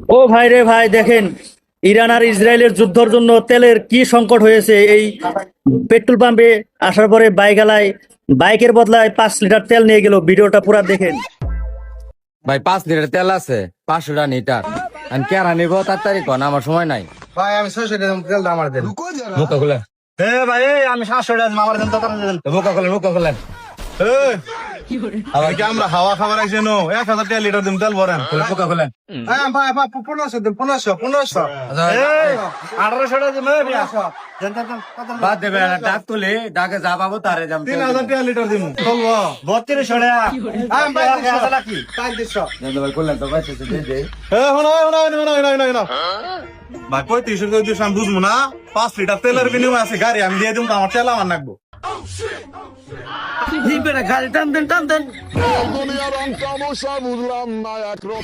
ও ভাই রে ভাই, দেখেন ইরান আর ইসরায়েলের যুদ্ধের জন্য তেলের কি সংকট হয়েছে। এই পেট্রোল পাম্পে আসার পরে বাইক বাইকের বদলায় 5 লিটার তেল নিয়ে গেল। ভিডিওটা পুরা দেখেন। ভাই 5 লিটার তেল আছে, 500 লিটার। আমি কেরা নিবো তাড়াতাড়ি কন, আমার সময় নাই। ভাই আমি 600 টাকা তেল আমার দেন। মুখা খুলে ভাই আমি 700 টাকা আমার দেন, তাড়াতাড়ি দেন। মুখা খুলেন। আবার কি আমরা হাওয়া খাবার আইছে নো 1000 টাকা লিটার দিন তেল ভরেন। মুখা খুলেন। ভাই 1500 দিন, 1500 1800 টাকা দিন। দেন দেন দেন। বাদ দেবে না, ডাক তুলে ডাকে যা পাবো তারে যাম। 3000 টাকা লিটার দিন চলবো। 3200 টাকা ভাই 3500 ভাই খুললেন তো ভাই, দে দে। ভাই 3500 টাকা দিয়ে আমি বুঝবো না। 5 লিটার তেলের বিনিময় আছে গাড়ি আমি দিয়ে দিব, আমার তেল আমার নাকবো। গাড়ি টান দেন টান দেন। দুনিয়ার অঙ্ক বুঝলাম না একরকম।